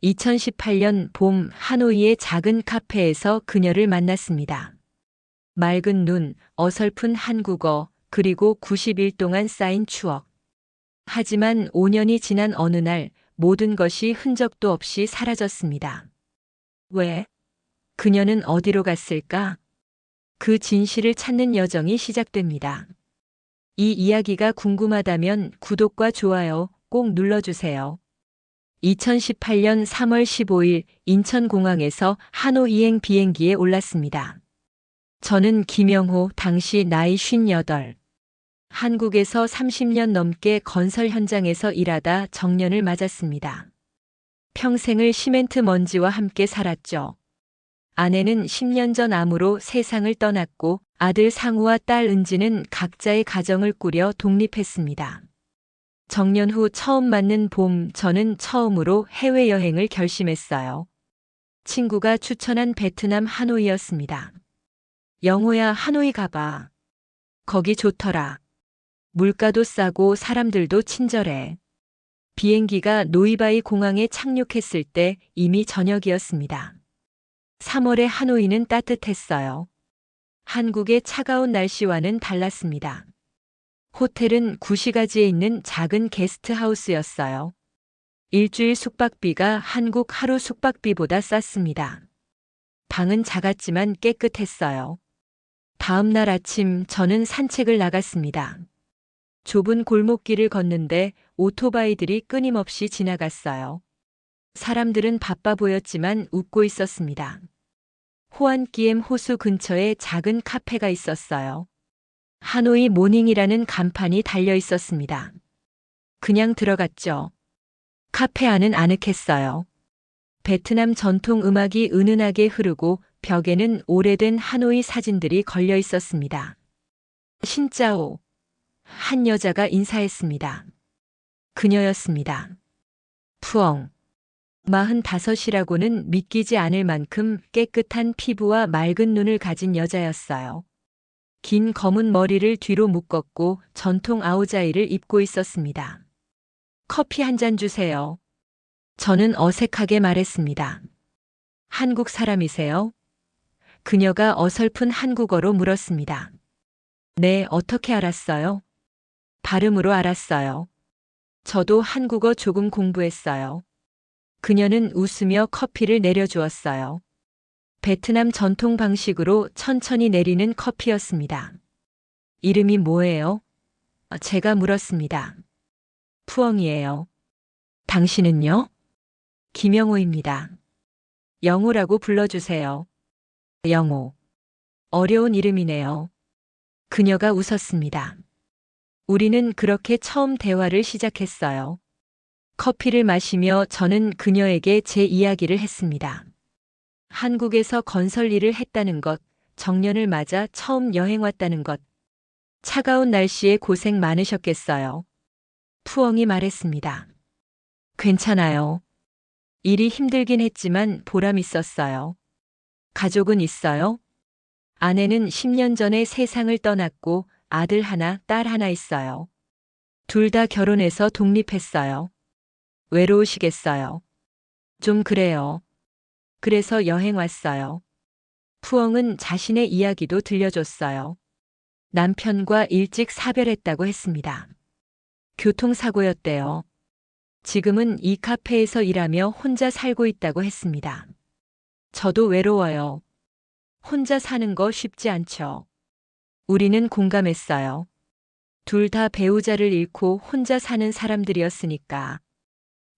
2018년 봄 하노이의 작은 카페에서 그녀를 만났습니다. 맑은 눈, 어설픈 한국어, 그리고 90일 동안 쌓인 추억. 하지만 5년이 지난 어느 날 모든 것이 흔적도 없이 사라졌습니다. 왜? 그녀는 어디로 갔을까? 그 진실을 찾는 여정이 시작됩니다. 이 이야기가 궁금하다면 구독과 좋아요 꼭 눌러주세요. 2018년 3월 15일 인천공항에서 하노이행 비행기에 올랐습니다. 저는 김영호, 당시 나이 58. 한국에서 30년 넘게 건설 현장에서 일하다 정년을 맞았습니다. 평생을 시멘트 먼지와 함께 살았죠. 아내는 10년 전 암으로 세상을 떠났고 아들 상우와 딸 은지는 각자의 가정을 꾸려 독립했습니다. 정년 후 처음 맞는 봄, 저는 처음으로 해외여행을 결심했어요. 친구가 추천한 베트남 하노이였습니다. 영호야, 하노이 가봐. 거기 좋더라. 물가도 싸고 사람들도 친절해. 비행기가 노이바이 공항에 착륙했을 때 이미 저녁이었습니다. 3월의 하노이는 따뜻했어요. 한국의 차가운 날씨와는 달랐습니다. 호텔은 구시가지에 있는 작은 게스트하우스였어요. 일주일 숙박비가 한국 하루 숙박비보다 쌌습니다. 방은 작았지만 깨끗했어요. 다음 날 아침 저는 산책을 나갔습니다. 좁은 골목길을 걷는데 오토바이들이 끊임없이 지나갔어요. 사람들은 바빠 보였지만 웃고 있었습니다. 호안기엠 호수 근처에 작은 카페가 있었어요. 하노이 모닝이라는 간판이 달려 있었습니다. 그냥 들어갔죠. 카페 안은 아늑했어요. 베트남 전통 음악이 은은하게 흐르고 벽에는 오래된 하노이 사진들이 걸려 있었습니다. 신짜오. 한 여자가 인사했습니다. 그녀였습니다. 푸엉. 45이라고는 믿기지 않을 만큼 깨끗한 피부와 맑은 눈을 가진 여자였어요. 긴 검은 머리를 뒤로 묶었고 전통 아오자이를 입고 있었습니다. 커피 한 잔 주세요. 저는 어색하게 말했습니다. 한국 사람이세요? 그녀가 어설픈 한국어로 물었습니다. 네, 어떻게 알았어요? 발음으로 알았어요. 저도 한국어 조금 공부했어요. 그녀는 웃으며 커피를 내려주었어요. 베트남 전통 방식으로 천천히 내리는 커피였습니다. 이름이 뭐예요? 제가 물었습니다. 푸엉이에요. 당신은요? 김영호입니다. 영호라고 불러주세요. 영호. 어려운 이름이네요. 그녀가 웃었습니다. 우리는 그렇게 처음 대화를 시작했어요. 커피를 마시며 저는 그녀에게 제 이야기를 했습니다. 한국에서 건설 일을 했다는 것, 정년을 맞아 처음 여행 왔다는 것. 차가운 날씨에 고생 많으셨겠어요. 푸엉이 말했습니다. 괜찮아요. 일이 힘들긴 했지만 보람 있었어요. 가족은 있어요? 아내는 10년 전에 세상을 떠났고 아들 하나, 딸 하나 있어요. 둘 다 결혼해서 독립했어요. 외로우시겠어요? 좀 그래요. 그래서 여행 왔어요. 푸엉은 자신의 이야기도 들려줬어요. 남편과 일찍 사별했다고 했습니다. 교통사고였대요. 지금은 이 카페에서 일하며 혼자 살고 있다고 했습니다. 저도 외로워요. 혼자 사는 거 쉽지 않죠. 우리는 공감했어요. 둘 다 배우자를 잃고 혼자 사는 사람들이었으니까.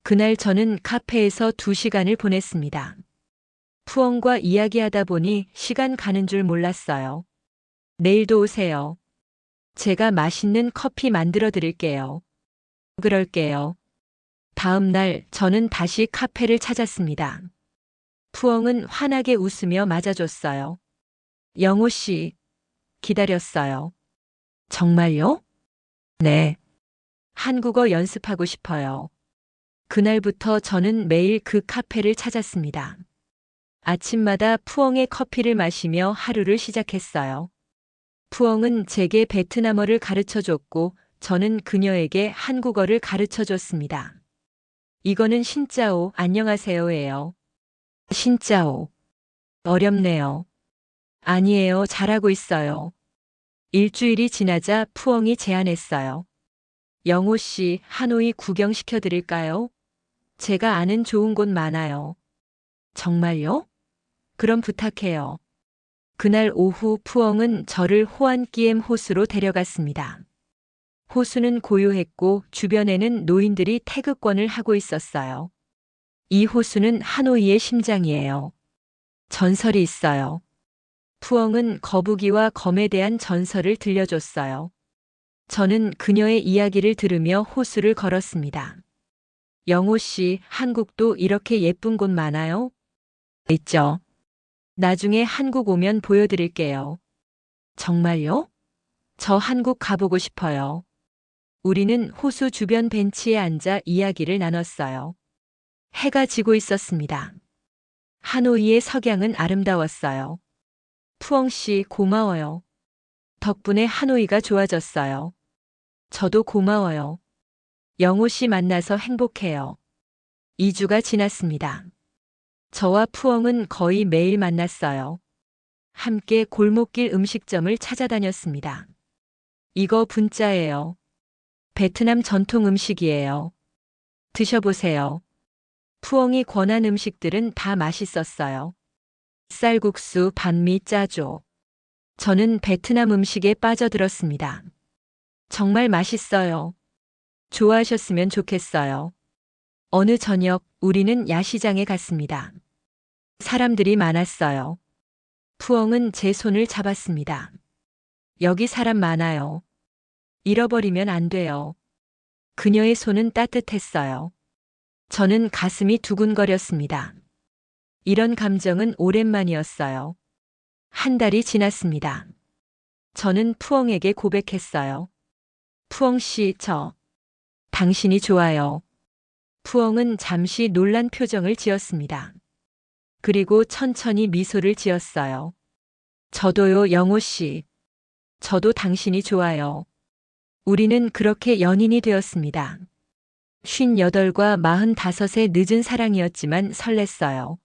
그날 저는 카페에서 2시간을 보냈습니다. 푸엉과 이야기하다 보니 시간 가는 줄 몰랐어요. 내일도 오세요. 제가 맛있는 커피 만들어 드릴게요. 그럴게요. 다음 날 저는 다시 카페를 찾았습니다. 푸엉은 환하게 웃으며 맞아줬어요. 영호 씨, 기다렸어요. 정말요? 네. 한국어 연습하고 싶어요. 그날부터 저는 매일 그 카페를 찾았습니다. 아침마다 푸엉의 커피를 마시며 하루를 시작했어요. 푸엉은 제게 베트남어를 가르쳐 줬고 저는 그녀에게 한국어를 가르쳐 줬습니다. 이거는 신짜오 안녕하세요예요. 신짜오. 어렵네요. 아니에요. 잘하고 있어요. 일주일이 지나자 푸엉이 제안했어요. 영호 씨, 하노이 구경시켜 드릴까요? 제가 아는 좋은 곳 많아요. 정말요? 그럼 부탁해요. 그날 오후 푸엉은 저를 호안끼엠 호수로 데려갔습니다. 호수는 고요했고 주변에는 노인들이 태극권을 하고 있었어요. 이 호수는 하노이의 심장이에요. 전설이 있어요. 푸엉은 거북이와 검에 대한 전설을 들려줬어요. 저는 그녀의 이야기를 들으며 호수를 걸었습니다. 영호 씨, 한국도 이렇게 예쁜 곳 많아요? 있죠. 나중에 한국 오면 보여드릴게요. 정말요? 저 한국 가보고 싶어요. 우리는 호수 주변 벤치에 앉아 이야기를 나눴어요. 해가 지고 있었습니다. 하노이의 석양은 아름다웠어요. 푸엉 씨 고마워요. 덕분에 하노이가 좋아졌어요. 저도 고마워요. 영호 씨 만나서 행복해요. 2주가 지났습니다. 저와 푸엉은 거의 매일 만났어요. 함께 골목길 음식점을 찾아다녔습니다. 이거 분짜예요. 베트남 전통 음식이에요. 드셔보세요. 푸엉이 권한 음식들은 다 맛있었어요. 쌀국수, 반미, 짜조. 저는 베트남 음식에 빠져들었습니다. 정말 맛있어요. 좋아하셨으면 좋겠어요. 어느 저녁 우리는 야시장에 갔습니다. 사람들이 많았어요. 푸엉은 제 손을 잡았습니다. 여기 사람 많아요. 잃어버리면 안 돼요. 그녀의 손은 따뜻했어요. 저는 가슴이 두근거렸습니다. 이런 감정은 오랜만이었어요. 한 달이 지났습니다. 저는 푸엉에게 고백했어요. 푸엉 씨, 당신이 좋아요. 푸엉은 잠시 놀란 표정을 지었습니다. 그리고 천천히 미소를 지었어요. 저도요, 영호 씨. 저도 당신이 좋아요. 우리는 그렇게 연인이 되었습니다. 58과 45의 늦은 사랑이었지만 설렜어요.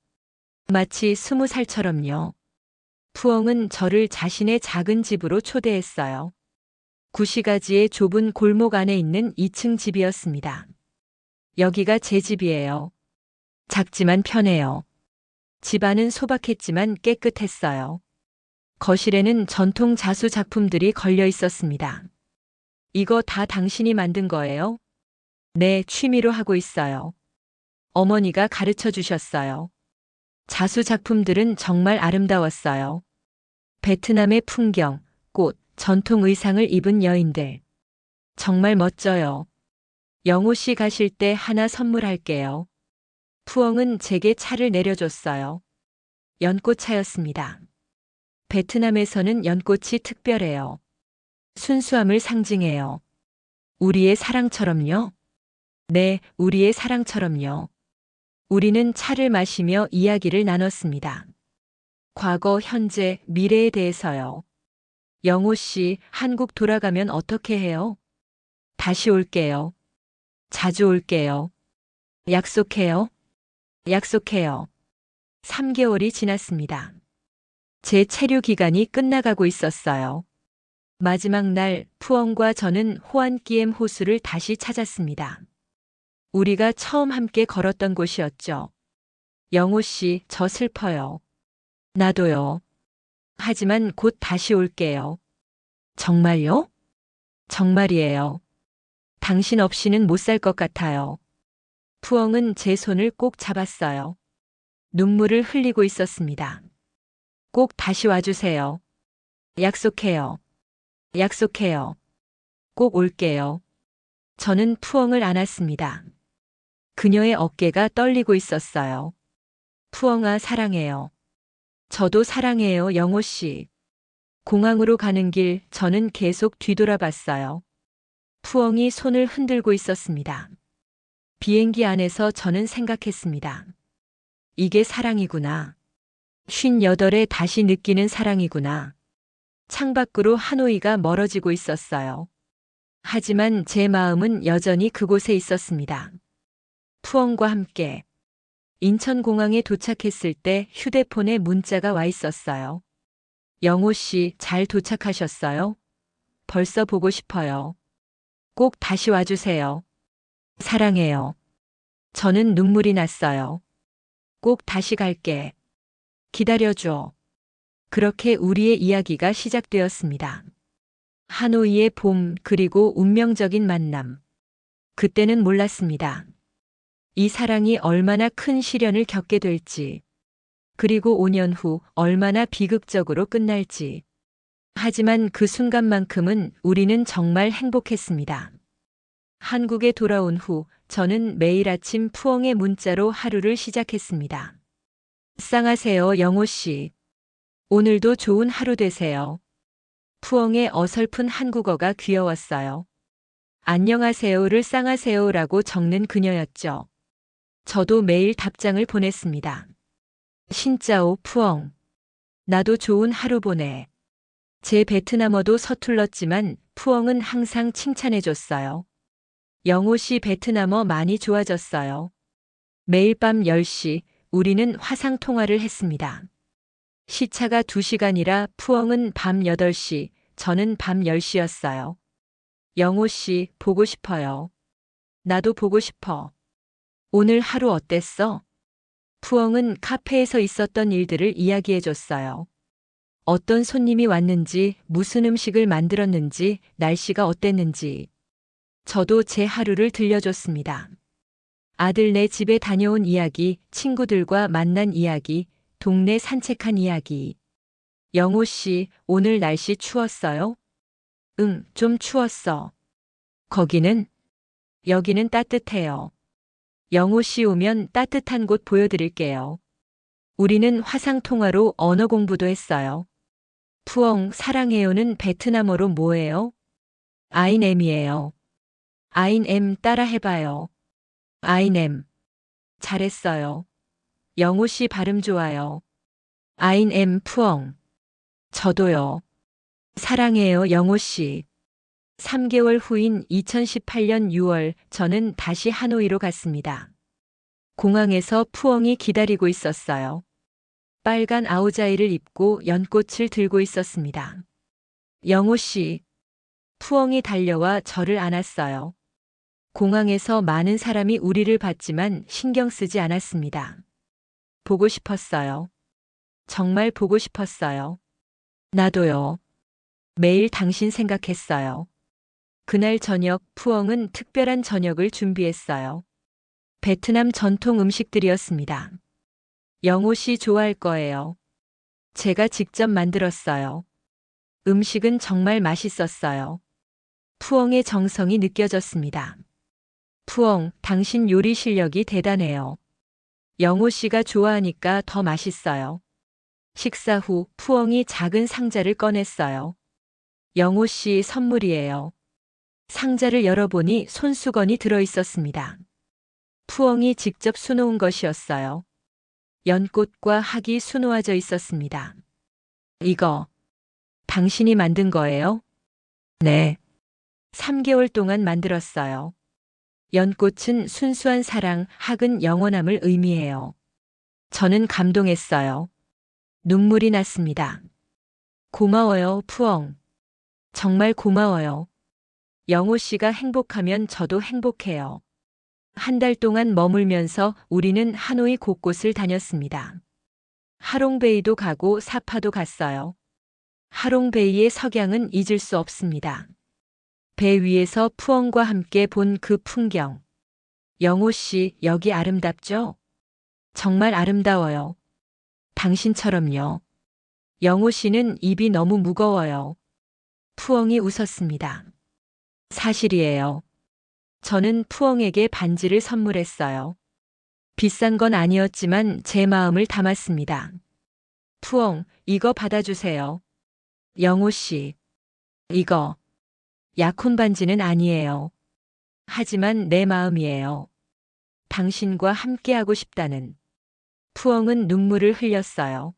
마치 20살처럼요. 푸엉은 저를 자신의 작은 집으로 초대했어요. 구시가지의 좁은 골목 안에 있는 2층 집이었습니다. 여기가 제 집이에요. 작지만 편해요. 집안은 소박했지만 깨끗했어요. 거실에는 전통 자수 작품들이 걸려 있었습니다. 이거 다 당신이 만든 거예요? 네, 취미로 하고 있어요. 어머니가 가르쳐 주셨어요. 자수 작품들은 정말 아름다웠어요. 베트남의 풍경, 꽃, 전통 의상을 입은 여인들. 정말 멋져요. 영호 씨 가실 때 하나 선물할게요. 푸엉은 제게 차를 내려줬어요. 연꽃차였습니다. 베트남에서는 연꽃이 특별해요. 순수함을 상징해요. 우리의 사랑처럼요? 네, 우리의 사랑처럼요. 우리는 차를 마시며 이야기를 나눴습니다. 과거, 현재, 미래에 대해서요. 영호 씨, 한국 돌아가면 어떻게 해요? 다시 올게요. 자주 올게요. 약속해요. 약속해요. 3개월이 지났습니다. 제 체류 기간이 끝나가고 있었어요. 마지막 날 푸엉과 저는 호안끼엠 호수를 다시 찾았습니다. 우리가 처음 함께 걸었던 곳이었죠. 영호 씨, 저 슬퍼요. 나도요. 하지만 곧 다시 올게요. 정말요? 정말이에요. 당신 없이는 못 살 것 같아요. 푸엉은 제 손을 꼭 잡았어요. 눈물을 흘리고 있었습니다. 꼭 다시 와주세요. 약속해요. 약속해요. 꼭 올게요. 저는 푸엉을 안았습니다. 그녀의 어깨가 떨리고 있었어요. 푸엉아, 사랑해요. 저도 사랑해요, 영호 씨. 공항으로 가는 길 저는 계속 뒤돌아봤어요. 푸엉이 손을 흔들고 있었습니다. 비행기 안에서 저는 생각했습니다. 이게 사랑이구나. 58에 다시 느끼는 사랑이구나. 창밖으로 하노이가 멀어지고 있었어요. 하지만 제 마음은 여전히 그곳에 있었습니다. 푸엉과 함께 인천공항에 도착했을 때 휴대폰에 문자가 와 있었어요. 영호 씨, 잘 도착하셨어요? 벌써 보고 싶어요. 꼭 다시 와주세요. 사랑해요. 저는 눈물이 났어요. 꼭 다시 갈게. 기다려줘. 그렇게 우리의 이야기가 시작되었습니다. 하노이의 봄, 그리고 운명적인 만남. 그때는 몰랐습니다. 이 사랑이 얼마나 큰 시련을 겪게 될지, 그리고 5년 후 얼마나 비극적으로 끝날지. 하지만 그 순간만큼은 우리는 정말 행복했습니다. 한국에 돌아온 후 저는 매일 아침 푸엉의 문자로 하루를 시작했습니다. 쌍하세요, 영호 씨. 오늘도 좋은 하루 되세요. 푸엉의 어설픈 한국어가 귀여웠어요. 안녕하세요를 쌍하세요라고 적는 그녀였죠. 저도 매일 답장을 보냈습니다. 신짜오 푸엉. 나도 좋은 하루 보내. 제 베트남어도 서툴렀지만 푸엉은 항상 칭찬해줬어요. 영호 씨 베트남어 많이 좋아졌어요. 매일 밤 10시 우리는 화상 통화를 했습니다. 시차가 2시간이라 푸엉은 밤 8시, 저는 밤 10시였어요. 영호 씨, 보고 싶어요. 나도 보고 싶어. 오늘 하루 어땠어? 푸엉은 카페에서 있었던 일들을 이야기해줬어요. 어떤 손님이 왔는지, 무슨 음식을 만들었는지, 날씨가 어땠는지. 저도 제 하루를 들려줬습니다. 아들네 집에 다녀온 이야기, 친구들과 만난 이야기, 동네 산책한 이야기. 영호 씨, 오늘 날씨 추웠어요? 응, 좀 추웠어. 거기는? 여기는 따뜻해요. 영호 씨 오면 따뜻한 곳 보여드릴게요. 우리는 화상통화로 언어 공부도 했어요. 푸엉, 사랑해요는 베트남어로 뭐예요? 아인엠이에요. 아인엠 따라 해봐요. 아인엠. 잘했어요. 영호 씨 발음 좋아요. 아인엠 푸엉. 저도요. 사랑해요, 영호 씨. 3개월 후인 2018년 6월 저는 다시 하노이로 갔습니다. 공항에서 푸엉이 기다리고 있었어요. 빨간 아우자이를 입고 연꽃을 들고 있었습니다. 영호 씨. 푸엉이 달려와 저를 안았어요. 공항에서 많은 사람이 우리를 봤지만 신경 쓰지 않았습니다. 보고 싶었어요. 정말 보고 싶었어요. 나도요. 매일 당신 생각했어요. 그날 저녁 푸엉은 특별한 저녁을 준비했어요. 베트남 전통 음식들이었습니다. 영호 씨 좋아할 거예요. 제가 직접 만들었어요. 음식은 정말 맛있었어요. 푸엉의 정성이 느껴졌습니다. 푸엉, 당신 요리 실력이 대단해요. 영호 씨가 좋아하니까 더 맛있어요. 식사 후 푸엉이 작은 상자를 꺼냈어요. 영호 씨 선물이에요. 상자를 열어보니 손수건이 들어있었습니다. 푸엉이 직접 수놓은 것이었어요. 연꽃과 학이 수놓아져 있었습니다. 이거, 당신이 만든 거예요? 네. 3개월 동안 만들었어요. 연꽃은 순수한 사랑, 학은 영원함을 의미해요. 저는 감동했어요. 눈물이 났습니다. 고마워요, 푸엉. 정말 고마워요. 영호 씨가 행복하면 저도 행복해요. 한 달 동안 머물면서 우리는 하노이 곳곳을 다녔습니다. 하롱베이도 가고 사파도 갔어요. 하롱베이의 석양은 잊을 수 없습니다. 배 위에서 푸엉과 함께 본 그 풍경. 영호 씨, 여기 아름답죠? 정말 아름다워요. 당신처럼요. 영호 씨는 입이 너무 무거워요. 푸엉이 웃었습니다. 사실이에요. 저는 푸엉에게 반지를 선물했어요. 비싼 건 아니었지만 제 마음을 담았습니다. 푸엉, 이거 받아주세요. 영호 씨, 이거 약혼 반지는 아니에요. 하지만 내 마음이에요. 당신과 함께하고 싶다는. 푸엉은 눈물을 흘렸어요.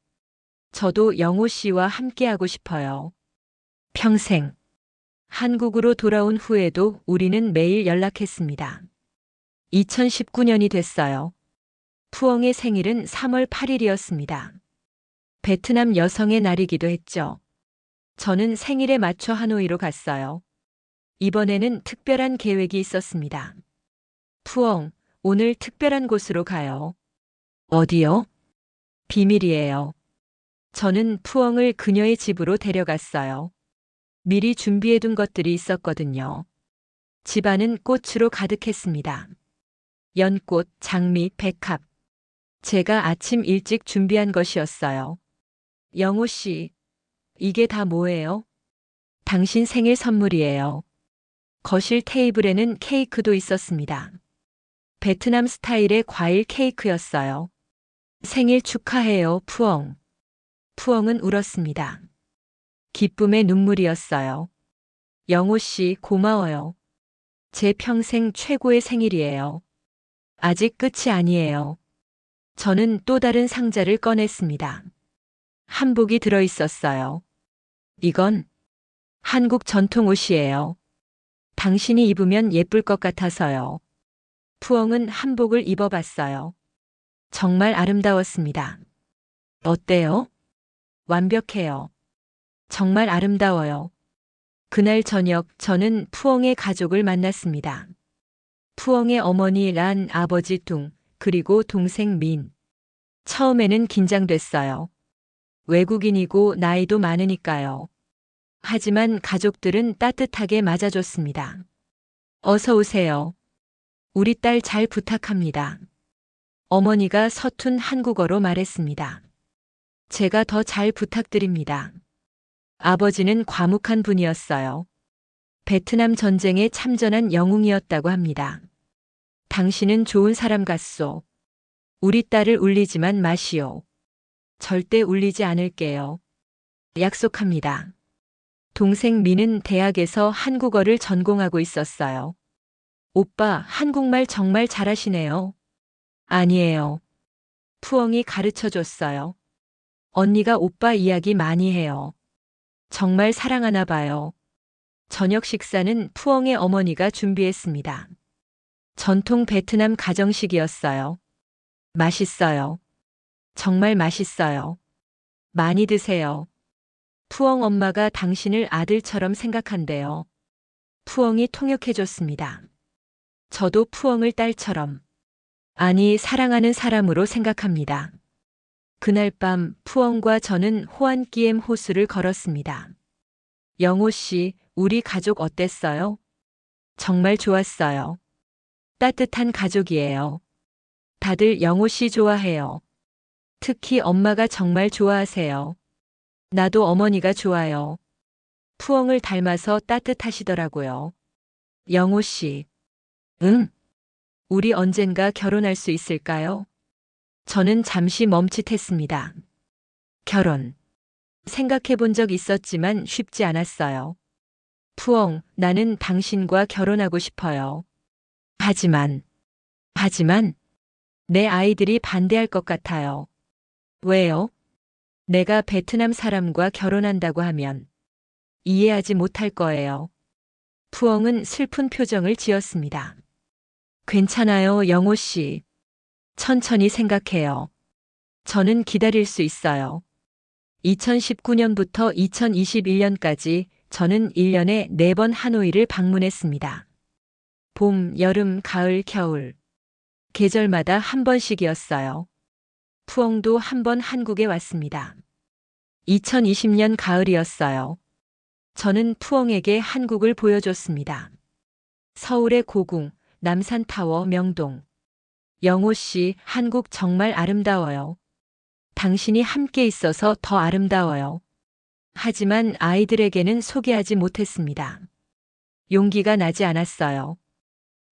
저도 영호 씨와 함께하고 싶어요. 평생. 한국으로 돌아온 후에도 우리는 매일 연락했습니다. 2019년이 됐어요. 푸엉의 생일은 3월 8일이었습니다. 베트남 여성의 날이기도 했죠. 저는 생일에 맞춰 하노이로 갔어요. 이번에는 특별한 계획이 있었습니다. 푸엉, 오늘 특별한 곳으로 가요. 어디요? 비밀이에요. 저는 푸엉을 그녀의 집으로 데려갔어요. 미리 준비해둔 것들이 있었거든요. 집안은 꽃으로 가득했습니다. 연꽃, 장미, 백합. 제가 아침 일찍 준비한 것이었어요. 영호 씨, 이게 다 뭐예요? 당신 생일 선물이에요. 거실 테이블에는 케이크도 있었습니다. 베트남 스타일의 과일 케이크였어요. 생일 축하해요, 푸엉. 푸엉은 울었습니다. 기쁨의 눈물이었어요. 영호 씨, 고마워요. 제 평생 최고의 생일이에요. 아직 끝이 아니에요. 저는 또 다른 상자를 꺼냈습니다. 한복이 들어 있었어요. 이건 한국 전통 옷이에요. 당신이 입으면 예쁠 것 같아서요. 푸엉은 한복을 입어봤어요. 정말 아름다웠습니다. 어때요? 완벽해요. 정말 아름다워요. 그날 저녁 저는 푸엉의 가족을 만났습니다. 푸엉의 어머니 란, 아버지 둥, 그리고 동생 민. 처음에는 긴장됐어요. 외국인이고 나이도 많으니까요. 하지만 가족들은 따뜻하게 맞아줬습니다. 어서 오세요. 우리 딸 잘 부탁합니다. 어머니가 서툰 한국어로 말했습니다. 제가 더 잘 부탁드립니다. 아버지는 과묵한 분이었어요. 베트남 전쟁에 참전한 영웅이었다고 합니다. 당신은 좋은 사람 같소. 우리 딸을 울리지만 마시오. 절대 울리지 않을게요. 약속합니다. 동생 미는 대학에서 한국어를 전공하고 있었어요. 오빠, 한국말 정말 잘하시네요. 아니에요. 푸엉이 가르쳐 줬어요. 언니가 오빠 이야기 많이 해요. 정말 사랑하나 봐요. 저녁 식사는 푸엉의 어머니가 준비했습니다. 전통 베트남 가정식이었어요. 맛있어요. 정말 맛있어요. 많이 드세요. 푸엉 엄마가 당신을 아들처럼 생각한대요. 푸엉이 통역해줬습니다. 저도 푸엉을 딸처럼, 아니 사랑하는 사람으로 생각합니다. 그날 밤 푸엉과 저는 호안끼엠 호수를 걸었습니다. 영호 씨, 우리 가족 어땠어요? 정말 좋았어요. 따뜻한 가족이에요. 다들 영호 씨 좋아해요. 특히 엄마가 정말 좋아하세요. 나도 어머니가 좋아요. 푸엉을 닮아서 따뜻하시더라고요. 영호 씨. 응? 우리 언젠가 결혼할 수 있을까요? 저는 잠시 멈칫했습니다. 결혼. 생각해 본 적 있었지만 쉽지 않았어요. 푸엉, 나는 당신과 결혼하고 싶어요. 하지만, 내 아이들이 반대할 것 같아요. 왜요? 내가 베트남 사람과 결혼한다고 하면 이해하지 못할 거예요. 푸엉은 슬픈 표정을 지었습니다. 괜찮아요, 영호 씨. 천천히 생각해요. 저는 기다릴 수 있어요. 2019년부터 2021년까지 저는 1년에 4번 하노이를 방문했습니다. 봄, 여름, 가을, 겨울. 계절마다 한 번씩이었어요. 푸엉도 한 번 한국에 왔습니다. 2020년 가을이었어요. 저는 푸엉에게 한국을 보여줬습니다. 서울의 고궁, 남산타워, 명동. 영호 씨, 한국 정말 아름다워요. 당신이 함께 있어서 더 아름다워요. 하지만 아이들에게는 소개하지 못했습니다. 용기가 나지 않았어요.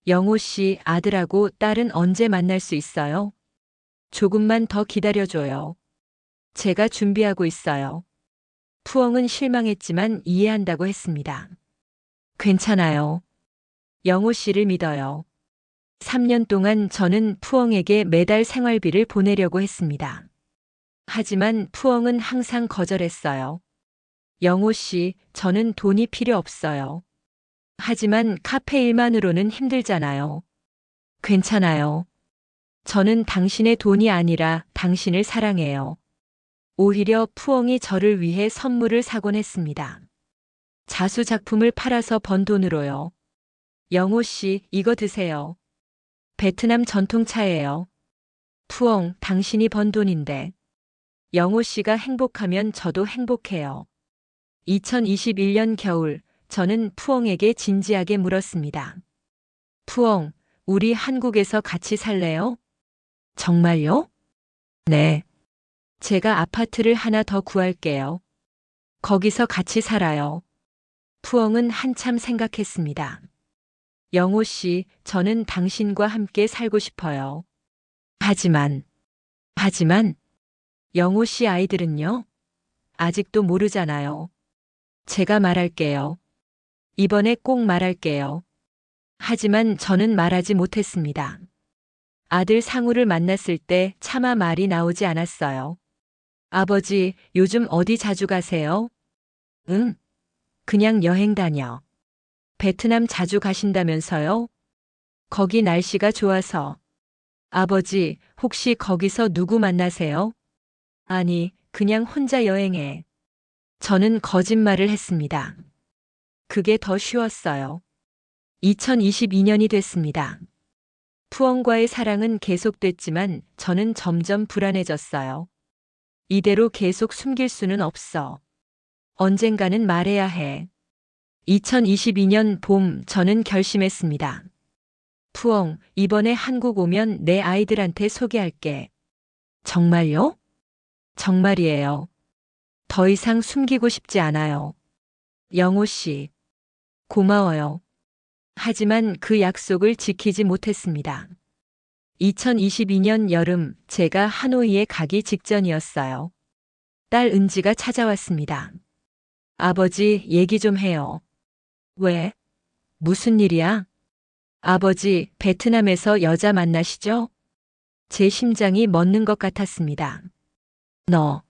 영호 씨, 아들하고 딸은 언제 만날 수 있어요? 조금만 더 기다려줘요. 제가 준비하고 있어요. 푸엉은 실망했지만 이해한다고 했습니다. 괜찮아요. 영호 씨를 믿어요. 3년 동안 저는 푸엉에게 매달 생활비를 보내려고 했습니다. 하지만 푸엉은 항상 거절했어요. 영호 씨, 저는 돈이 필요 없어요. 하지만 카페 일만으로는 힘들잖아요. 괜찮아요. 저는 당신의 돈이 아니라 당신을 사랑해요. 오히려 푸엉이 저를 위해 선물을 사곤 했습니다. 자수작품을 팔아서 번 돈으로요. 영호 씨, 이거 드세요. 베트남 전통차예요. 푸엉, 당신이 번 돈인데. 영호 씨가 행복하면 저도 행복해요. 2021년 겨울, 저는 푸엉에게 진지하게 물었습니다. 푸엉, 우리 한국에서 같이 살래요? 정말요? 네. 제가 아파트를 하나 더 구할게요. 거기서 같이 살아요. 푸엉은 한참 생각했습니다. 영호 씨, 저는 당신과 함께 살고 싶어요. 하지만, 영호 씨 아이들은요? 아직도 모르잖아요. 제가 말할게요. 이번에 꼭 말할게요. 하지만 저는 말하지 못했습니다. 아들 상우를 만났을 때 차마 말이 나오지 않았어요. 아버지, 요즘 어디 자주 가세요? 응, 그냥 여행 다녀. 베트남 자주 가신다면서요? 거기 날씨가 좋아서. 아버지, 혹시 거기서 누구 만나세요? 아니, 그냥 혼자 여행해. 저는 거짓말을 했습니다. 그게 더 쉬웠어요. 2022년이 됐습니다. 푸엉과의 사랑은 계속됐지만 저는 점점 불안해졌어요. 이대로 계속 숨길 수는 없어. 언젠가는 말해야 해. 2022년 봄 저는 결심했습니다. 푸엉, 이번에 한국 오면 내 아이들한테 소개할게. 정말요? 정말이에요. 더 이상 숨기고 싶지 않아요. 영호 씨, 고마워요. 하지만 그 약속을 지키지 못했습니다. 2022년 여름 제가 하노이에 가기 직전이었어요. 딸 은지가 찾아왔습니다. 아버지, 얘기 좀 해요. 왜? 무슨 일이야? 아버지, 베트남에서 여자 만나시죠? 제 심장이 멎는 것 같았습니다. 너,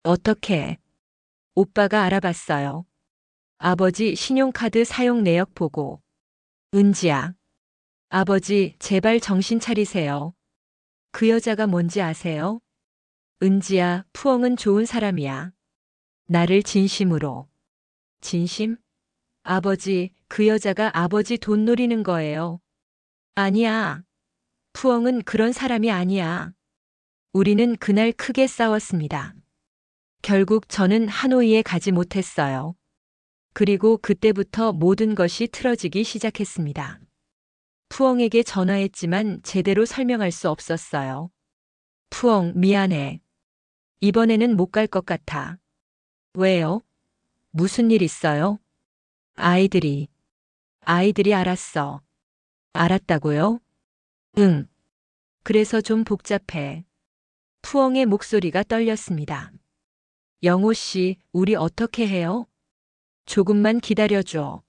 어떻게? 오빠가 알아봤어요. 아버지 신용카드 사용 내역 보고. 은지야. 아버지, 제발 정신 차리세요. 그 여자가 뭔지 아세요? 은지야, 푸엉은 좋은 사람이야. 나를 진심으로. 진심? 아버지, 그 여자가 아버지 돈 노리는 거예요. 아니야. 푸엉은 그런 사람이 아니야. 우리는 그날 크게 싸웠습니다. 결국 저는 하노이에 가지 못했어요. 그리고 그때부터 모든 것이 틀어지기 시작했습니다. 푸엉에게 전화했지만 제대로 설명할 수 없었어요. 푸엉, 미안해. 이번에는 못 갈 것 같아. 왜요? 무슨 일 있어요? 아이들이 알았어. 알았다고요? 응. 그래서 좀 복잡해. 푸엉의 목소리가 떨렸습니다. 영호 씨, 우리 어떻게 해요? 조금만 기다려줘.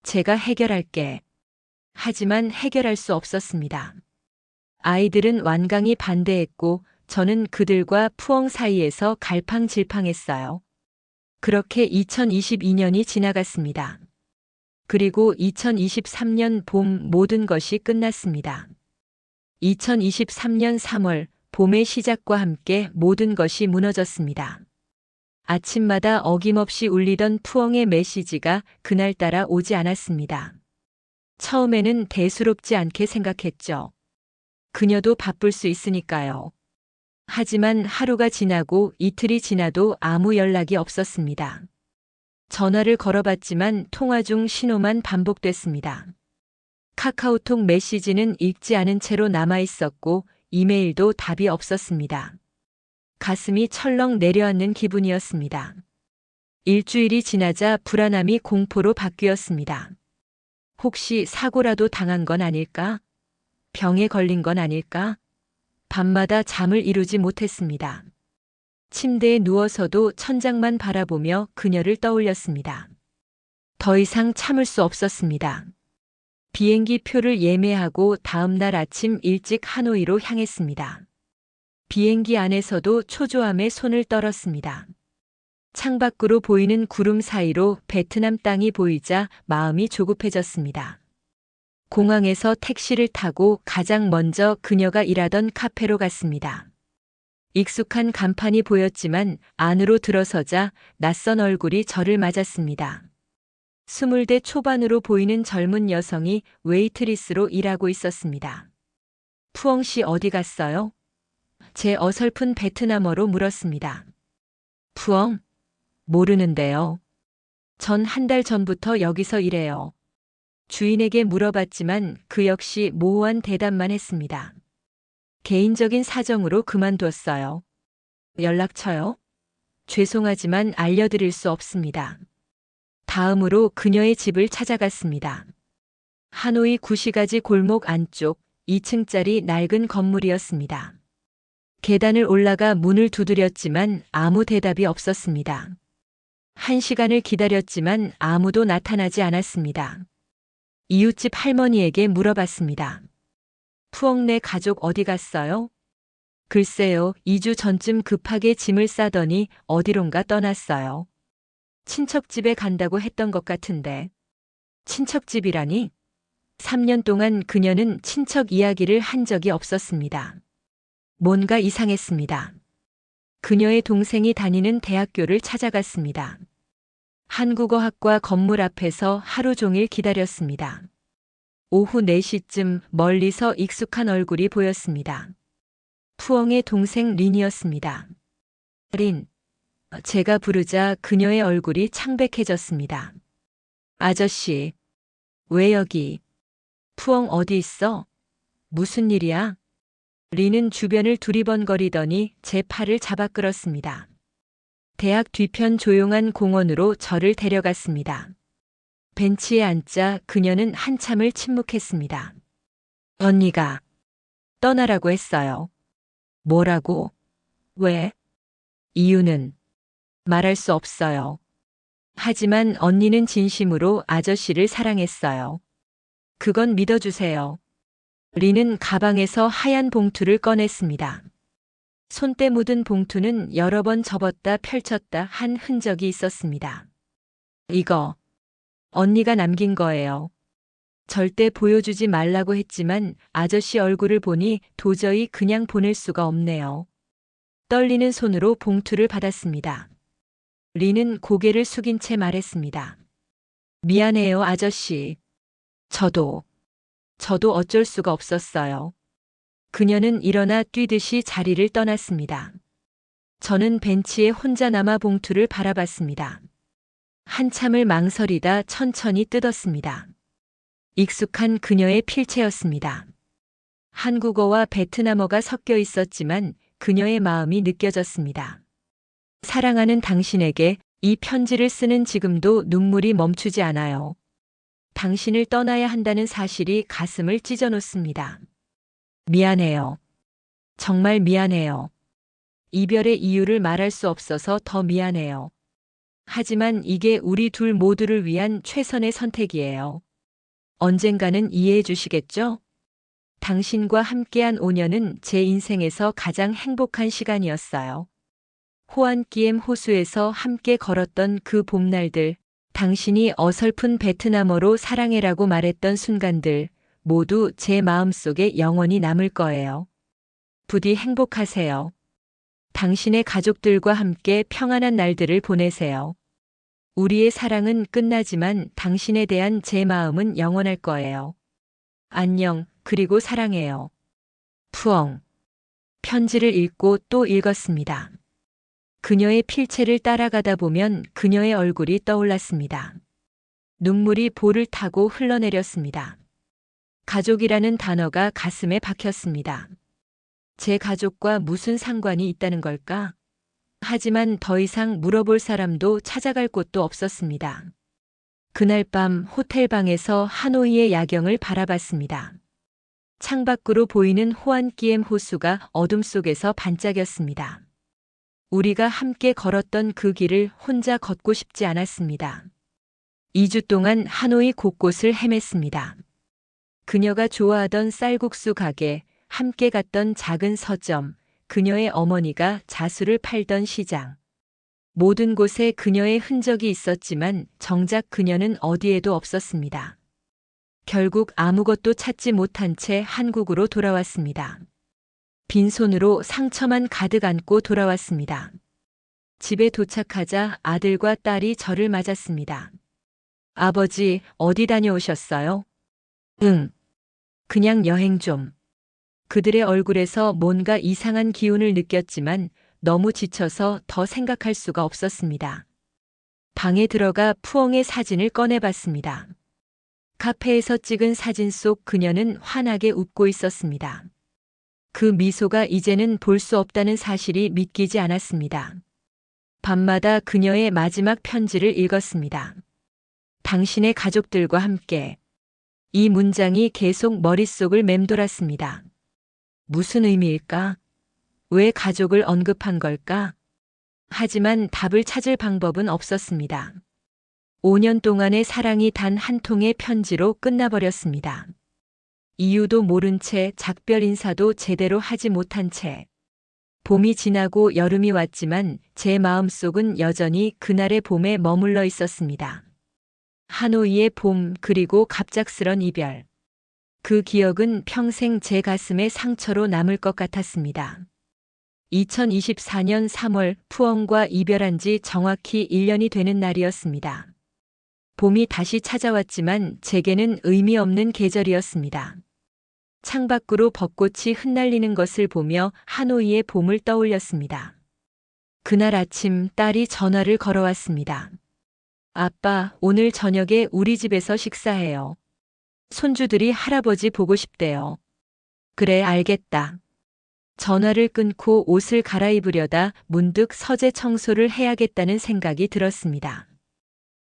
제가 해결할게. 하지만 해결할 수 없었습니다. 아이들은 완강히 반대했고 저는 그들과 푸엉 사이에서 갈팡질팡했어요. 그렇게 2022년이 지나갔습니다. 그리고 2023년 봄 모든 것이 끝났습니다. 2023년 3월 봄의 시작과 함께 모든 것이 무너졌습니다. 아침마다 어김없이 울리던 푸엉의 메시지가 그날따라 오지 않았습니다. 처음에는 대수롭지 않게 생각했죠. 그녀도 바쁠 수 있으니까요. 하지만 하루가 지나고 이틀이 지나도 아무 연락이 없었습니다. 전화를 걸어봤지만 통화 중 신호만 반복됐습니다. 카카오톡 메시지는 읽지 않은 채로 남아있었고 이메일도 답이 없었습니다. 가슴이 철렁 내려앉는 기분이었습니다. 일주일이 지나자 불안함이 공포로 바뀌었습니다. 혹시 사고라도 당한 건 아닐까? 병에 걸린 건 아닐까? 밤마다 잠을 이루지 못했습니다. 침대에 누워서도 천장만 바라보며 그녀를 떠올렸습니다. 더 이상 참을 수 없었습니다. 비행기 표를 예매하고 다음 날 아침 일찍 하노이로 향했습니다. 비행기 안에서도 초조함에 손을 떨었습니다. 창밖으로 보이는 구름 사이로 베트남 땅이 보이자 마음이 조급해졌습니다. 공항에서 택시를 타고 가장 먼저 그녀가 일하던 카페로 갔습니다. 익숙한 간판이 보였지만 안으로 들어서자 낯선 얼굴이 저를 맞았습니다. 20대 초반으로 보이는 젊은 여성이 웨이트리스로 일하고 있었습니다. 푸엉 씨 어디 갔어요? 제 어설픈 베트남어로 물었습니다. 푸엉? 모르는데요. 전 한 달 전부터 여기서 일해요. 주인에게 물어봤지만 그 역시 모호한 대답만 했습니다. 개인적인 사정으로 그만뒀어요. 연락처요? 죄송하지만 알려드릴 수 없습니다. 다음으로 그녀의 집을 찾아갔습니다. 하노이 구시가지 골목 안쪽 2층짜리 낡은 건물이었습니다. 계단을 올라가 문을 두드렸지만 아무 대답이 없었습니다. 1시간을 기다렸지만 아무도 나타나지 않았습니다. 이웃집 할머니에게 물어봤습니다. 푸엉네 가족 어디 갔어요? 글쎄요, 2주 전쯤 급하게 짐을 싸더니 어디론가 떠났어요. 친척집에 간다고 했던 것 같은데. 친척집이라니? 3년 동안 그녀는 친척 이야기를 한 적이 없었습니다. 뭔가 이상했습니다. 그녀의 동생이 다니는 대학교를 찾아갔습니다. 한국어학과 건물 앞에서 하루 종일 기다렸습니다. 오후 4시쯤 멀리서 익숙한 얼굴이 보였습니다. 푸엉의 동생 린이었습니다. 린. 제가 부르자 그녀의 얼굴이 창백해졌습니다. 아저씨. 왜 여기? 푸엉 어디 있어? 무슨 일이야? 린은 주변을 두리번거리더니 제 팔을 잡아 끌었습니다. 대학 뒤편 조용한 공원으로 저를 데려갔습니다. 벤치에 앉자 그녀는 한참을 침묵했습니다. 언니가 떠나라고 했어요. 뭐라고? 왜? 이유는 말할 수 없어요. 하지만 언니는 진심으로 아저씨를 사랑했어요. 그건 믿어주세요. 린은 가방에서 하얀 봉투를 꺼냈습니다. 손때 묻은 봉투는 여러 번 접었다 펼쳤다 한 흔적이 있었습니다. 이거 언니가 남긴 거예요. 절대 보여주지 말라고 했지만 아저씨 얼굴을 보니 도저히 그냥 보낼 수가 없네요. 떨리는 손으로 봉투를 받았습니다. 린은 고개를 숙인 채 말했습니다. 미안해요, 아저씨. 저도 어쩔 수가 없었어요. 그녀는 일어나 뛰듯이 자리를 떠났습니다. 저는 벤치에 혼자 남아 봉투를 바라봤습니다. 한참을 망설이다 천천히 뜯었습니다. 익숙한 그녀의 필체였습니다. 한국어와 베트남어가 섞여 있었지만 그녀의 마음이 느껴졌습니다. 사랑하는 당신에게 이 편지를 쓰는 지금도 눈물이 멈추지 않아요. 당신을 떠나야 한다는 사실이 가슴을 찢어놓습니다. 미안해요. 정말 미안해요. 이별의 이유를 말할 수 없어서 더 미안해요. 하지만 이게 우리 둘 모두를 위한 최선의 선택이에요. 언젠가는 이해해 주시겠죠? 당신과 함께한 5년은 제 인생에서 가장 행복한 시간이었어요. 호안끼엠 호수에서 함께 걸었던 그 봄날들, 당신이 어설픈 베트남어로 사랑해라고 말했던 순간들, 모두 제 마음속에 영원히 남을 거예요. 부디 행복하세요. 당신의 가족들과 함께 평안한 날들을 보내세요. 우리의 사랑은 끝나지만 당신에 대한 제 마음은 영원할 거예요. 안녕, 그리고 사랑해요. 푸엉. 편지를 읽고 또 읽었습니다. 그녀의 필체를 따라가다 보면 그녀의 얼굴이 떠올랐습니다. 눈물이 볼을 타고 흘러내렸습니다. 가족이라는 단어가 가슴에 박혔습니다. 제 가족과 무슨 상관이 있다는 걸까? 하지만 더 이상 물어볼 사람도 찾아갈 곳도 없었습니다. 그날 밤 호텔방에서 하노이의 야경을 바라봤습니다. 창밖으로 보이는 호안끼엠 호수가 어둠 속에서 반짝였습니다. 우리가 함께 걸었던 그 길을 혼자 걷고 싶지 않았습니다. 2주 동안 하노이 곳곳을 헤맸습니다. 그녀가 좋아하던 쌀국수 가게, 함께 갔던 작은 서점, 그녀의 어머니가 자수를 팔던 시장. 모든 곳에 그녀의 흔적이 있었지만 정작 그녀는 어디에도 없었습니다. 결국 아무것도 찾지 못한 채 한국으로 돌아왔습니다. 빈손으로 상처만 가득 안고 돌아왔습니다. 집에 도착하자 아들과 딸이 저를 맞았습니다. 아버지, 어디 다녀오셨어요? 응, 그냥 여행 좀. 그들의 얼굴에서 뭔가 이상한 기운을 느꼈지만 너무 지쳐서 더 생각할 수가 없었습니다. 방에 들어가 푸엉의 사진을 꺼내봤습니다. 카페에서 찍은 사진 속 그녀는 환하게 웃고 있었습니다. 그 미소가 이제는 볼 수 없다는 사실이 믿기지 않았습니다. 밤마다 그녀의 마지막 편지를 읽었습니다. 당신의 가족들과 함께. 이 문장이 계속 머릿속을 맴돌았습니다. 무슨 의미일까? 왜 가족을 언급한 걸까? 하지만 답을 찾을 방법은 없었습니다. 5년 동안의 사랑이 단 한 통의 편지로 끝나버렸습니다. 이유도 모른 채 작별 인사도 제대로 하지 못한 채. 봄이 지나고 여름이 왔지만 제 마음속은 여전히 그날의 봄에 머물러 있었습니다. 하노이의 봄 그리고 갑작스런 이별. 그 기억은 평생 제 가슴에 상처로 남을 것 같았습니다. 2024년 3월 푸엉과 이별한 지 정확히 1년이 되는 날이었습니다. 봄이 다시 찾아왔지만 제게는 의미 없는 계절이었습니다. 창밖으로 벚꽃이 흩날리는 것을 보며 하노이의 봄을 떠올렸습니다. 그날 아침 딸이 전화를 걸어왔습니다. 아빠, 오늘 저녁에 우리 집에서 식사해요. 손주들이 할아버지 보고 싶대요. 그래, 알겠다. 전화를 끊고 옷을 갈아입으려다 문득 서재 청소를 해야겠다는 생각이 들었습니다.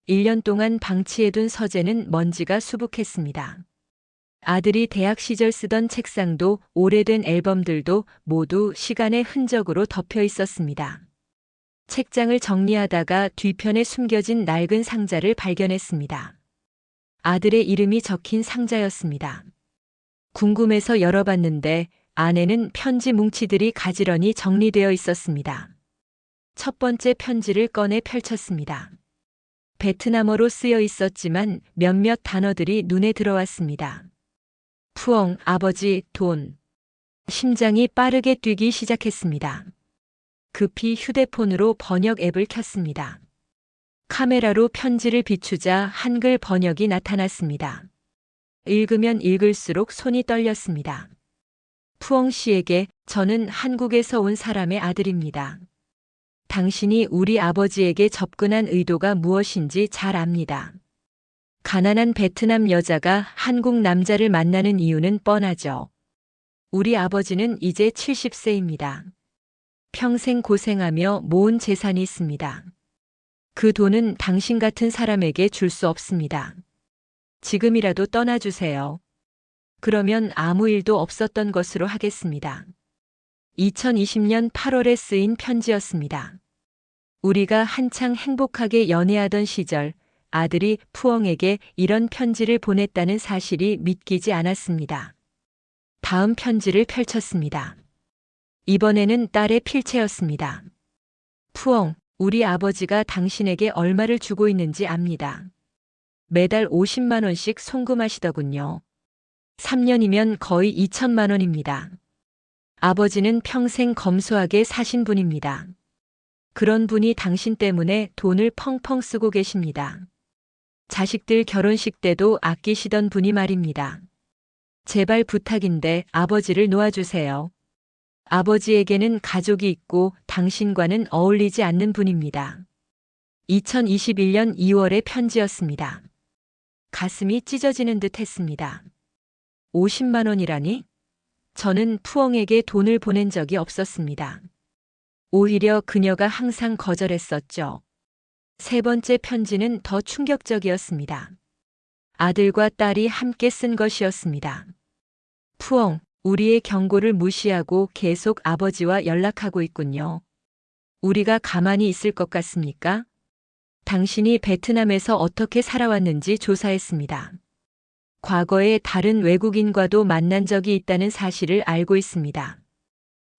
1년 동안 방치해둔 서재는 먼지가 수북했습니다. 아들이 대학 시절 쓰던 책상도 오래된 앨범들도 모두 시간의 흔적으로 덮여 있었습니다. 책장을 정리하다가 뒤편에 숨겨진 낡은 상자를 발견했습니다. 아들의 이름이 적힌 상자였습니다. 궁금해서 열어봤는데 안에는 편지 뭉치들이 가지런히 정리되어 있었습니다. 첫 번째 편지를 꺼내 펼쳤습니다. 베트남어로 쓰여 있었지만 몇몇 단어들이 눈에 들어왔습니다. 푸엉, 아버지, 돈. 심장이 빠르게 뛰기 시작했습니다. 급히 휴대폰으로 번역 앱을 켰습니다. 카메라로 편지를 비추자 한글 번역이 나타났습니다. 읽으면 읽을수록 손이 떨렸습니다. 푸엉 씨에게 저는 한국에서 온 사람의 아들입니다. 당신이 우리 아버지에게 접근한 의도가 무엇인지 잘 압니다. 가난한 베트남 여자가 한국 남자를 만나는 이유는 뻔하죠. 우리 아버지는 이제 70세입니다. 평생 고생하며 모은 재산이 있습니다. 그 돈은 당신 같은 사람에게 줄 수 없습니다. 지금이라도 떠나주세요. 그러면 아무 일도 없었던 것으로 하겠습니다. 2020년 8월에 쓰인 편지였습니다. 우리가 한창 행복하게 연애하던 시절 아들이 푸엉에게 이런 편지를 보냈다는 사실이 믿기지 않았습니다. 다음 편지를 펼쳤습니다. 이번에는 딸의 필체였습니다. 푸엉, 우리 아버지가 당신에게 얼마를 주고 있는지 압니다. 매달 50만 원씩 송금하시더군요. 3년이면 거의 2천만 원입니다. 아버지는 평생 검소하게 사신 분입니다. 그런 분이 당신 때문에 돈을 펑펑 쓰고 계십니다. 자식들 결혼식 때도 아끼시던 분이 말입니다. 제발 부탁인데 아버지를 놓아주세요. 아버지에게는 가족이 있고 당신과는 어울리지 않는 분입니다. 2021년 2월의 편지였습니다. 가슴이 찢어지는 듯 했습니다. 50만 원이라니? 저는 푸엉에게 돈을 보낸 적이 없었습니다. 오히려 그녀가 항상 거절했었죠. 세 번째 편지는 더 충격적이었습니다. 아들과 딸이 함께 쓴 것이었습니다. 푸엉, 우리의 경고를 무시하고 계속 아버지와 연락하고 있군요. 우리가 가만히 있을 것 같습니까? 당신이 베트남에서 어떻게 살아왔는지 조사했습니다. 과거에 다른 외국인과도 만난 적이 있다는 사실을 알고 있습니다.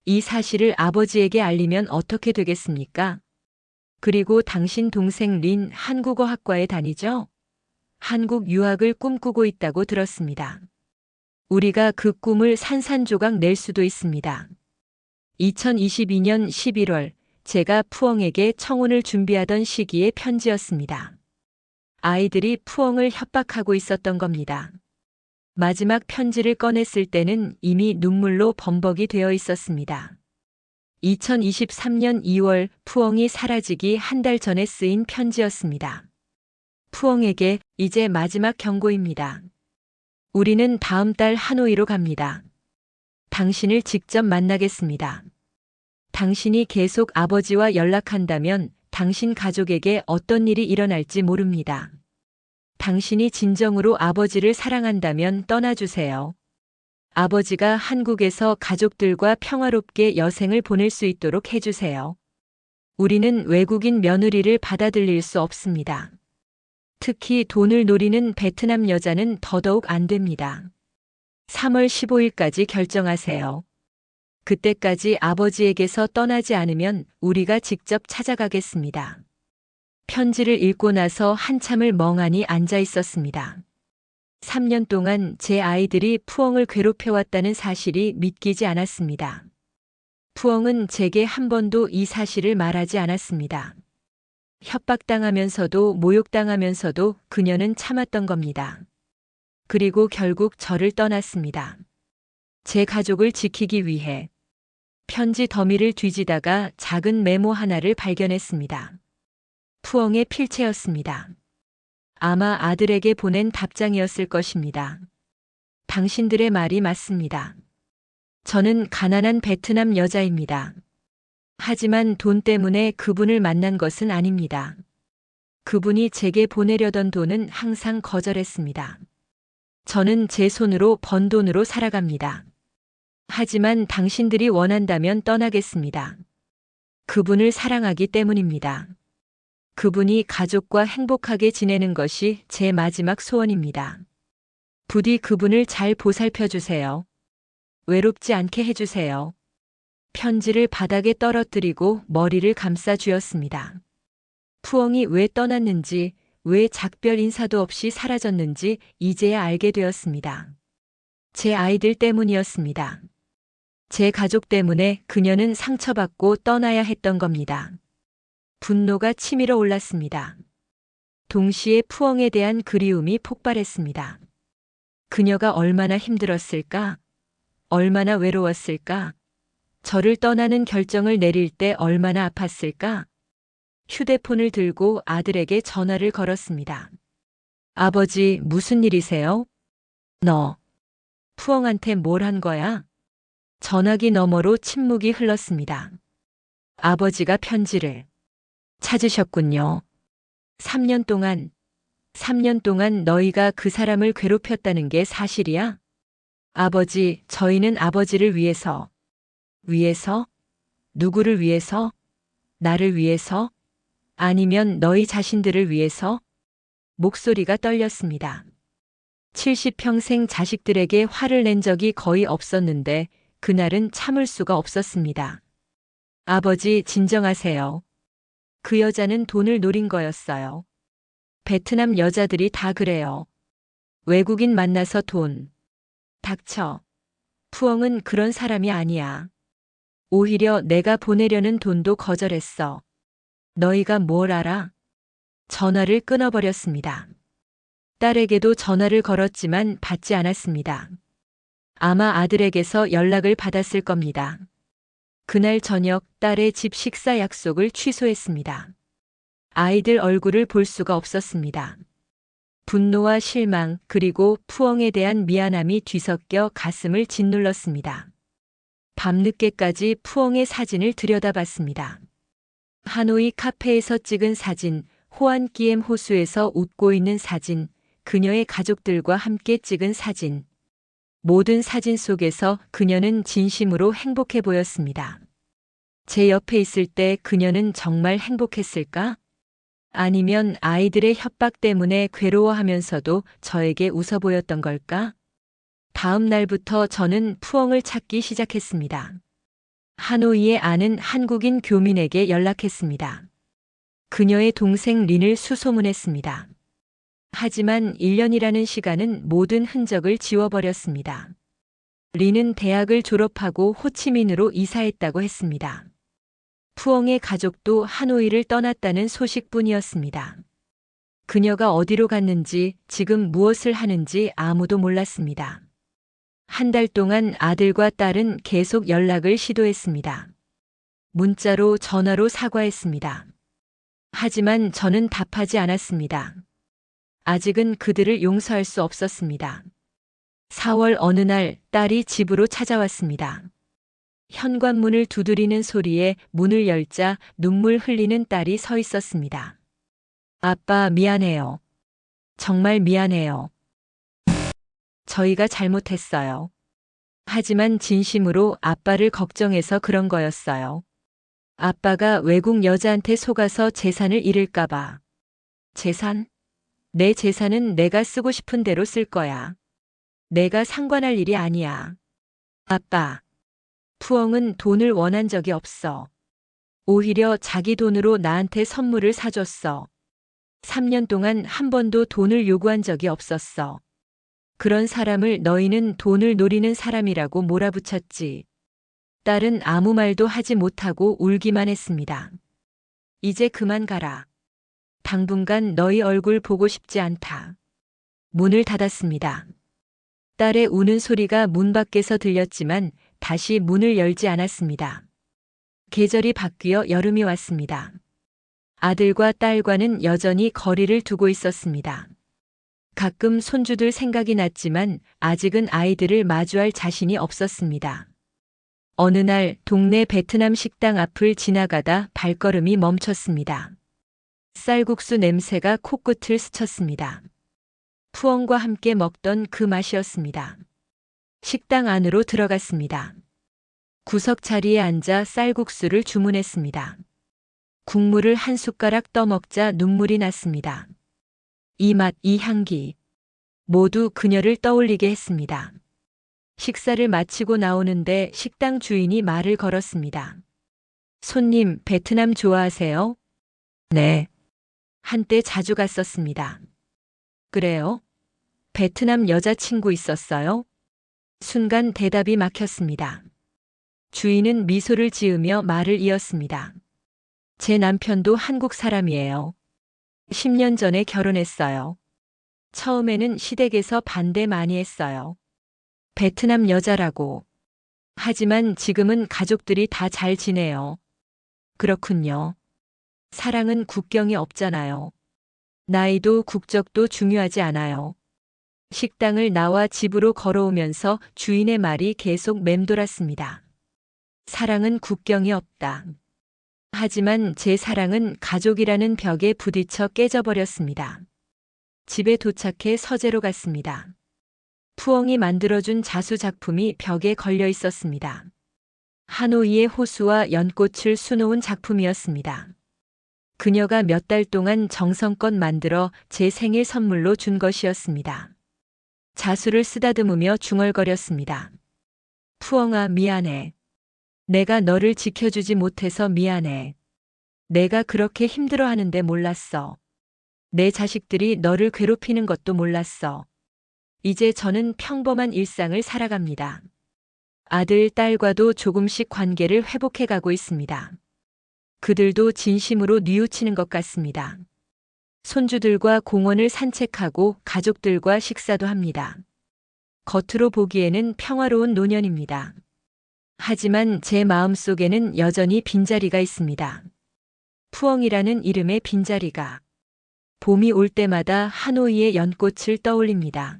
이 사실을 아버지에게 알리면 어떻게 되겠습니까? 그리고 당신 동생 린 한국어 학과에 다니죠? 한국 유학을 꿈꾸고 있다고 들었습니다. 우리가 그 꿈을 산산조각 낼 수도 있습니다. 2022년 11월 제가 푸엉에게 청혼을 준비하던 시기의 편지였습니다. 아이들이 푸엉을 협박하고 있었던 겁니다. 마지막 편지를 꺼냈을 때는 이미 눈물로 범벅이 되어 있었습니다. 2023년 2월 푸엉이 사라지기 한 달 전에 쓰인 편지였습니다. 푸엉에게 이제 마지막 경고입니다. 우리는 다음 달 하노이로 갑니다. 당신을 직접 만나겠습니다. 당신이 계속 아버지와 연락한다면 당신 가족에게 어떤 일이 일어날지 모릅니다. 당신이 진정으로 아버지를 사랑한다면 떠나주세요. 아버지가 한국에서 가족들과 평화롭게 여생을 보낼 수 있도록 해주세요. 우리는 외국인 며느리를 받아들일 수 없습니다. 특히 돈을 노리는 베트남 여자는 더더욱 안 됩니다. 3월 15일까지 결정하세요. 그때까지 아버지에게서 떠나지 않으면 우리가 직접 찾아가겠습니다. 편지를 읽고 나서 한참을 멍하니 앉아 있었습니다. 3년 동안 제 아이들이 푸엉을 괴롭혀왔다는 사실이 믿기지 않았습니다. 푸엉은 제게 한 번도 이 사실을 말하지 않았습니다. 협박당하면서도 모욕당하면서도 그녀는 참았던 겁니다. 그리고 결국 저를 떠났습니다. 제 가족을 지키기 위해. 편지 더미를 뒤지다가 작은 메모 하나를 발견했습니다. 푸엉의 필체였습니다. 아마 아들에게 보낸 답장이었을 것입니다. 당신들의 말이 맞습니다. 저는 가난한 베트남 여자입니다. 하지만 돈 때문에 그분을 만난 것은 아닙니다. 그분이 제게 보내려던 돈은 항상 거절했습니다. 저는 제 손으로 번 돈으로 살아갑니다. 하지만 당신들이 원한다면 떠나겠습니다. 그분을 사랑하기 때문입니다. 그분이 가족과 행복하게 지내는 것이 제 마지막 소원입니다. 부디 그분을 잘 보살펴 주세요. 외롭지 않게 해주세요. 편지를 바닥에 떨어뜨리고 머리를 감싸 쥐었습니다. 푸엉이 왜 떠났는지, 왜 작별 인사도 없이 사라졌는지 이제야 알게 되었습니다. 제 아이들 때문이었습니다. 제 가족 때문에 그녀는 상처받고 떠나야 했던 겁니다. 분노가 치밀어 올랐습니다. 동시에 푸엉에 대한 그리움이 폭발했습니다. 그녀가 얼마나 힘들었을까? 얼마나 외로웠을까? 저를 떠나는 결정을 내릴 때 얼마나 아팠을까? 휴대폰을 들고 아들에게 전화를 걸었습니다. 아버지, 무슨 일이세요? 너, 푸엉한테 뭘 한 거야? 전화기 너머로 침묵이 흘렀습니다. 아버지가 편지를 찾으셨군요. 3년 동안 너희가 그 사람을 괴롭혔다는 게 사실이야? 아버지, 저희는 아버지를 위해서. 누구를 위해서? 나를 위해서? 아니면 너희 자신들을 위해서? 목소리가 떨렸습니다. 70평생 자식들에게 화를 낸 적이 거의 없었는데 그날은 참을 수가 없었습니다. 아버지, 진정하세요. 그 여자는 돈을 노린 거였어요. 베트남 여자들이 다 그래요. 외국인 만나서 돈. 닥쳐. 푸엉은 그런 사람이 아니야. 오히려 내가 보내려는 돈도 거절했어. 너희가 뭘 알아? 전화를 끊어버렸습니다. 딸에게도 전화를 걸었지만 받지 않았습니다. 아마 아들에게서 연락을 받았을 겁니다. 그날 저녁 딸의 집 식사 약속을 취소했습니다. 아이들 얼굴을 볼 수가 없었습니다. 분노와 실망 그리고 푸엉에 대한 미안함이 뒤섞여 가슴을 짓눌렀습니다. 밤늦게까지 푸엉의 사진을 들여다봤습니다. 하노이 카페에서 찍은 사진, 호안끼엠 호수에서 웃고 있는 사진, 그녀의 가족들과 함께 찍은 사진. 모든 사진 속에서 그녀는 진심으로 행복해 보였습니다. 제 옆에 있을 때 그녀는 정말 행복했을까? 아니면 아이들의 협박 때문에 괴로워하면서도 저에게 웃어 보였던 걸까? 다음 날부터 저는 푸엉을 찾기 시작했습니다. 하노이에 아는 한국인 교민에게 연락했습니다. 그녀의 동생 린을 수소문했습니다. 하지만 1년이라는 시간은 모든 흔적을 지워버렸습니다. 리는 대학을 졸업하고 호치민으로 이사했다고 했습니다. 푸엉의 가족도 하노이를 떠났다는 소식뿐이었습니다. 그녀가 어디로 갔는지, 지금 무엇을 하는지 아무도 몰랐습니다. 한 달 동안 아들과 딸은 계속 연락을 시도했습니다. 문자로, 전화로 사과했습니다. 하지만 저는 답하지 않았습니다. 아직은 그들을 용서할 수 없었습니다. 4월 어느 날 딸이 집으로 찾아왔습니다. 현관문을 두드리는 소리에 문을 열자 눈물 흘리는 딸이 서 있었습니다. 아빠, 미안해요. 정말 미안해요. 저희가 잘못했어요. 하지만 진심으로 아빠를 걱정해서 그런 거였어요. 아빠가 외국 여자한테 속아서 재산을 잃을까봐. 재산? 내 재산은 내가 쓰고 싶은 대로 쓸 거야. 내가 상관할 일이 아니야. 아빠. 푸엉은 돈을 원한 적이 없어. 오히려 자기 돈으로 나한테 선물을 사줬어. 3년 동안 한 번도 돈을 요구한 적이 없었어. 그런 사람을 너희는 돈을 노리는 사람이라고 몰아붙였지. 딸은 아무 말도 하지 못하고 울기만 했습니다. 이제 그만 가라. 당분간 너희 얼굴 보고 싶지 않다. 문을 닫았습니다. 딸의 우는 소리가 문 밖에서 들렸지만 다시 문을 열지 않았습니다. 계절이 바뀌어 여름이 왔습니다. 아들과 딸과는 여전히 거리를 두고 있었습니다. 가끔 손주들 생각이 났지만 아직은 아이들을 마주할 자신이 없었습니다. 어느 날 동네 베트남 식당 앞을 지나가다 발걸음이 멈췄습니다. 쌀국수 냄새가 코끝을 스쳤습니다. 푸엉과 함께 먹던 그 맛이었습니다. 식당 안으로 들어갔습니다. 구석 자리에 앉아 쌀국수를 주문했습니다. 국물을 한 숟가락 떠먹자 눈물이 났습니다. 이 맛, 이 향기. 모두 그녀를 떠올리게 했습니다. 식사를 마치고 나오는데 식당 주인이 말을 걸었습니다. 손님, 베트남 좋아하세요? 네. 한때 자주 갔었습니다. 그래요? 베트남 여자친구 있었어요? 순간 대답이 막혔습니다. 주인은 미소를 지으며 말을 이었습니다. 제 남편도 한국 사람이에요. 10년 전에 결혼했어요. 처음에는 시댁에서 반대 많이 했어요. 베트남 여자라고. 하지만 지금은 가족들이 다 잘 지내요. 그렇군요. 사랑은 국경이 없잖아요. 나이도 국적도 중요하지 않아요. 식당을 나와 집으로 걸어오면서 주인의 말이 계속 맴돌았습니다. 사랑은 국경이 없다. 하지만 제 사랑은 가족이라는 벽에 부딪혀 깨져버렸습니다. 집에 도착해 서재로 갔습니다. 푸엉이 만들어준 자수 작품이 벽에 걸려 있었습니다. 하노이의 호수와 연꽃을 수놓은 작품이었습니다. 그녀가 몇 달 동안 정성껏 만들어 제 생일 선물로 준 것이었습니다. 자수를 쓰다듬으며 중얼거렸습니다. 푸엉아, 미안해. 내가 너를 지켜주지 못해서 미안해. 내가 그렇게 힘들어하는데 몰랐어. 내 자식들이 너를 괴롭히는 것도 몰랐어. 이제 저는 평범한 일상을 살아갑니다. 아들, 딸과도 조금씩 관계를 회복해가고 있습니다. 그들도 진심으로 뉘우치는 것 같습니다. 손주들과 공원을 산책하고 가족들과 식사도 합니다. 겉으로 보기에는 평화로운 노년입니다. 하지만 제 마음속에는 여전히 빈자리가 있습니다. 푸엉이라는 이름의 빈자리가. 봄이 올 때마다 하노이의 연꽃을 떠올립니다.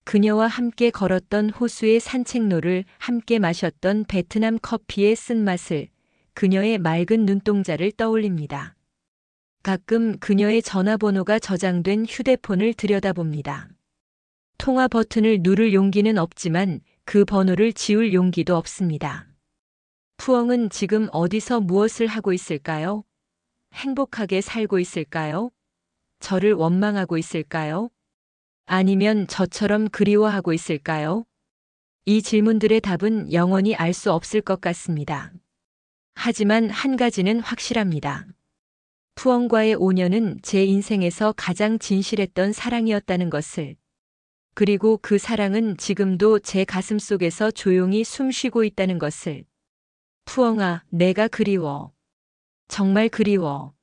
그녀와 함께 걸었던 호수의 산책로를, 함께 마셨던 베트남 커피의 쓴맛을, 그녀의 맑은 눈동자를 떠올립니다. 가끔 그녀의 전화번호가 저장된 휴대폰을 들여다봅니다. 통화 버튼을 누를 용기는 없지만 그 번호를 지울 용기도 없습니다. 푸엉은 지금 어디서 무엇을 하고 있을까요? 행복하게 살고 있을까요? 저를 원망하고 있을까요? 아니면 저처럼 그리워하고 있을까요? 이 질문들의 답은 영원히 알 수 없을 것 같습니다. 하지만 한 가지는 확실합니다. 푸엉과의 5년은 제 인생에서 가장 진실했던 사랑이었다는 것을, 그리고 그 사랑은 지금도 제 가슴 속에서 조용히 숨쉬고 있다는 것을. 푸엉아, 내가 그리워. 정말 그리워.